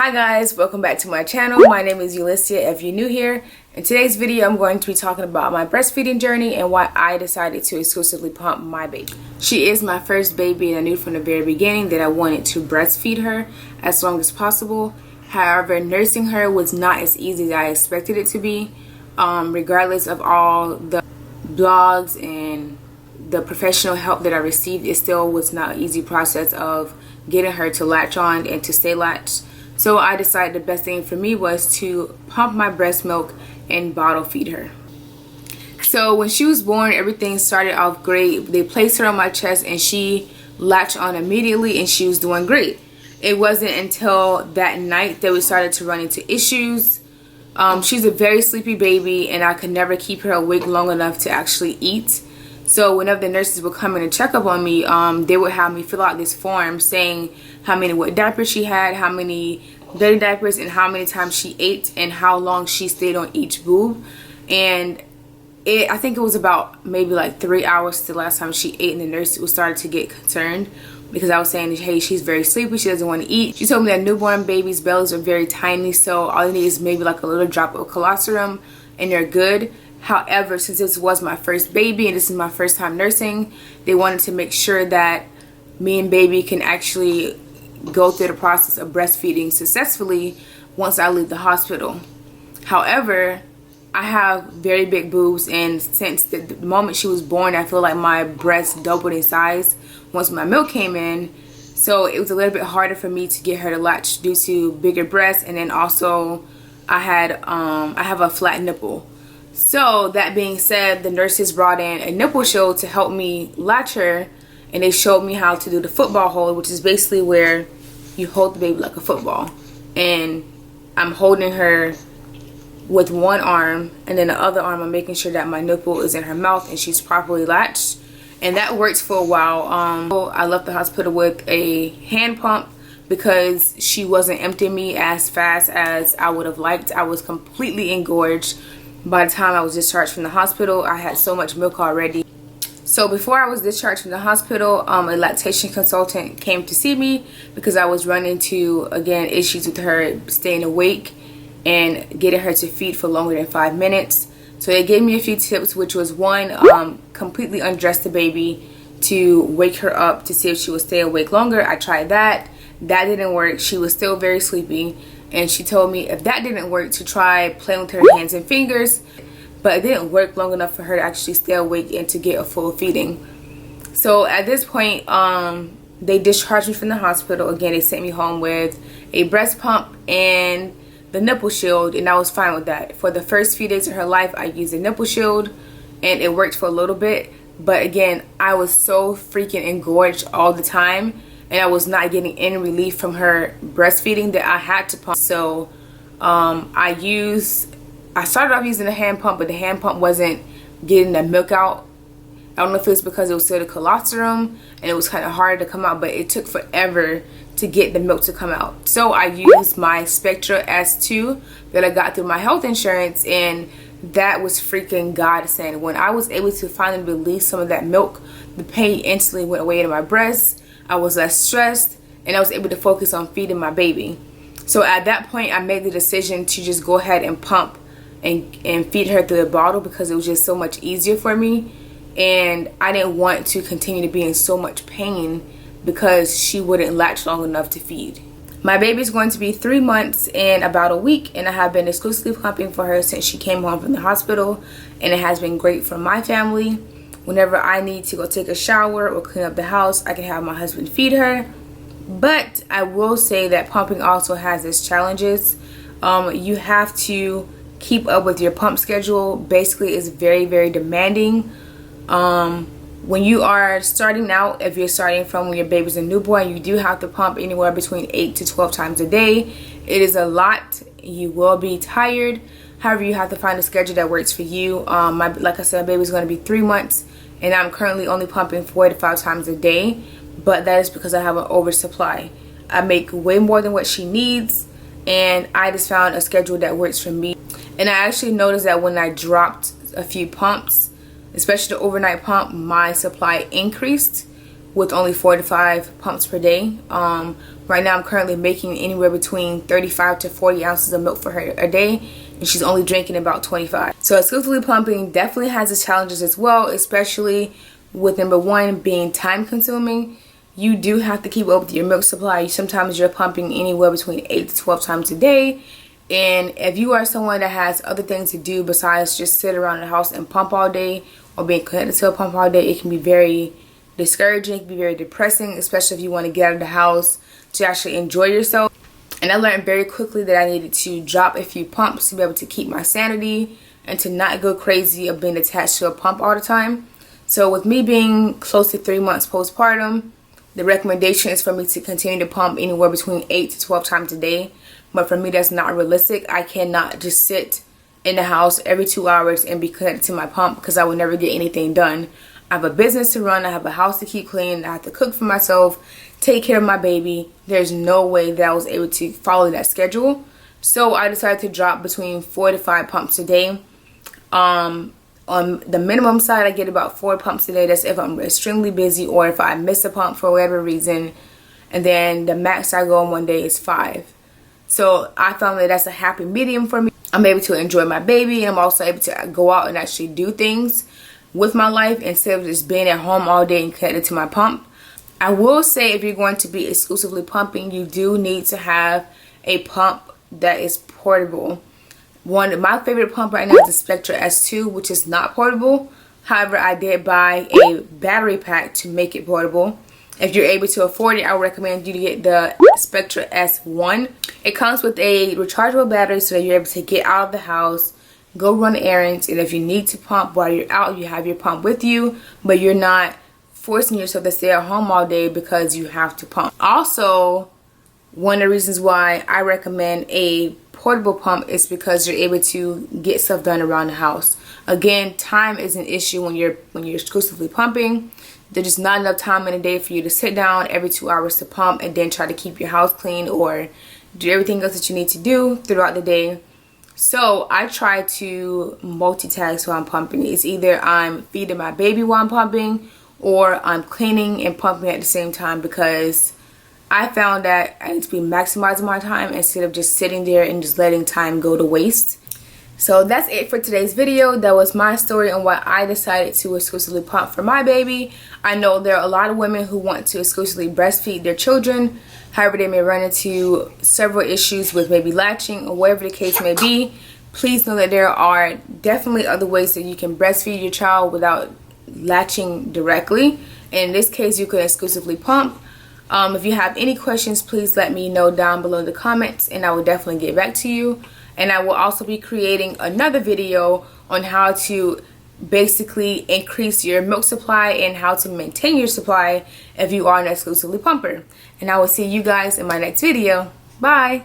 Hi guys, welcome back to my channel. My name is Ulyssia if you're new here. In today's video, I'm going to be talking about my breastfeeding journey and why I decided to exclusively pump my baby. She is my first baby and I knew from the very beginning that I wanted to breastfeed her as long as possible. However, nursing her was not as easy as I expected it to be. Regardless of all the blogs and the professional help that I received, it still was not an easy process of getting her to latch on and to stay latched. So I decided the best thing for me was to pump my breast milk and bottle feed her. So when she was born, everything started off great. They placed her on my chest and she latched on immediately and she was doing great. It wasn't until that night that we started to run into issues. She's a very sleepy baby and I could never keep her awake long enough to actually eat. So whenever the nurses would come in and check up on me, they would have me fill out this form saying how many wet diapers she had, how many dirty diapers, and how many times she ate, and how long she stayed on each boob. And I think it was about maybe like 3 hours to the last time she ate, and the nurse started to get concerned because I was saying, hey, she's very sleepy, she doesn't want to eat. She told me that newborn babies' bellies are very tiny, so all you need is maybe like a little drop of colostrum and they're good. However, since this was my first baby and this is my first time nursing, they wanted to make sure that me and baby can actually go through the process of breastfeeding successfully once I leave the hospital. However, I have very big boobs, and since the moment she was born, I feel like my breasts doubled in size once my milk came in. So it was a little bit harder for me to get her to latch due to bigger breasts, and then also I have a flat nipple. So that being said, the nurses brought in a nipple shield to help me latch her, and they showed me how to do the football hold, which is basically where you hold the baby like a football. And I'm holding her with one arm, and then the other arm I'm making sure that my nipple is in her mouth and she's properly latched. And that worked for a while. I left the hospital with a hand pump because she wasn't emptying me as fast as I would have liked. I was completely engorged. By the time I was discharged from the hospital, I had so much milk already. So before I was discharged from the hospital, a lactation consultant came to see me because I was running into, again, issues with her staying awake and getting her to feed for longer than 5 minutes. So they gave me a few tips, which was one, completely undress the baby to wake her up to see if she would stay awake longer. I tried that. That didn't work. She was still very sleepy. And she told me if that didn't work, to try playing with her hands and fingers. But it didn't work long enough for her to actually stay awake and to get a full feeding. So at this point, they discharged me from the hospital. Again, they sent me home with a breast pump and the nipple shield, and I was fine with that. For the first few days of her life, I used a nipple shield, and it worked for a little bit. But again, I was so freaking engorged all the time, and I was not getting any relief from her breastfeeding that I had to pump. So I started off using the hand pump, but the hand pump wasn't getting the milk out. I don't know if it was because it was still the colostrum and it was kind of hard to come out, but it took forever to get the milk to come out. So I used my Spectra S2 that I got through my health insurance, and that was freaking godsend. When I was able to finally release some of that milk, the pain instantly went away in my breasts. I was less stressed, and I was able to focus on feeding my baby. So at that point, I made the decision to just go ahead and pump and feed her through the bottle because it was just so much easier for me. And I didn't want to continue to be in so much pain because she wouldn't latch long enough to feed. My baby is going to be 3 months in about a week, and I have been exclusively pumping for her since she came home from the hospital, and it has been great for my family. Whenever I need to go take a shower or clean up the house, I can have my husband feed her. But I will say that pumping also has its challenges. You have to keep up with your pump schedule. Basically, it's very, very demanding. When you are starting out, if you're starting from when your baby's a newborn, you do have to pump anywhere between 8 to 12 times a day. It is a lot. You will be tired. However, you have to find a schedule that works for you. Like I said, my baby's going to be 3 months, and I'm currently only pumping 4 to 5 times a day. But that is because I have an oversupply. I make way more than what she needs, and I just found a schedule that works for me. And I actually noticed that when I dropped a few pumps, especially the overnight pump, my supply increased with only 4 to 5 pumps per day. When Right now I'm currently making anywhere between 35 to 40 ounces of milk for her a day, and she's only drinking about 25. So exclusively pumping definitely has its challenges as well, especially with number one being time consuming. You do have to keep up with your milk supply. Sometimes you're pumping anywhere between 8 to 12 times a day. And if you are someone that has other things to do besides just sit around the house and pump all day, or being connected to a pump all day, it can be very discouraging. It can be very depressing, especially if you want to get out of the house to actually enjoy yourself. And I learned very quickly that I needed to drop a few pumps to be able to keep my sanity and to not go crazy of being attached to a pump all the time. So with me being close to 3 months postpartum, the recommendation is for me to continue to pump anywhere between 8 to 12 times a day. But for me, that's not realistic. I cannot just sit in the house every 2 hours and be connected to my pump, because I will never get anything done. I have a business to run. I have a house to keep clean. I have to cook for myself, take care of my baby. There's no way that I was able to follow that schedule. So I decided to drop between 4 to 5 pumps a day. On the minimum side, I get about 4 pumps a day. That's if I'm extremely busy or if I miss a pump for whatever reason. And then the max I go on one day is 5. So I found that that's a happy medium for me. I'm able to enjoy my baby, and I'm also able to go out and actually do things with my life instead of just being at home all day and connected to my pump. I will say, if you're going to be exclusively pumping, you do need to have a pump that is portable. One of my favorite pump right now is the Spectra S2, which is not portable. However, I did buy a battery pack to make it portable. If you're able to afford it, I would recommend you to get the Spectra S1. It comes with a rechargeable battery so that you're able to get out of the house, go run errands, and if you need to pump while you're out, you have your pump with you, but you're not forcing yourself to stay at home all day because you have to pump. Also, one of the reasons why I recommend a portable pump is because you're able to get stuff done around the house. Again, time is an issue when you're exclusively pumping. There's just not enough time in a day for you to sit down every 2 hours to pump and then try to keep your house clean or do everything else that you need to do throughout the day. So I try to multitask while I'm pumping. It's either I'm feeding my baby while I'm pumping, or I'm cleaning and pumping at the same time, because I found that I need to be maximizing my time instead of just sitting there and just letting time go to waste. So that's it for today's video. That was my story on why I decided to exclusively pump for my baby. I know there are a lot of women who want to exclusively breastfeed their children. However, they may run into several issues with maybe latching or whatever the case may be. Please know that there are definitely other ways that you can breastfeed your child without latching directly. In this case, you can exclusively pump. If you have any questions, please let me know down below in the comments, and I will definitely get back to you. And I will also be creating another video on how to basically increase your milk supply and how to maintain your supply if you are an exclusively pumper. And I will see you guys in my next video. Bye!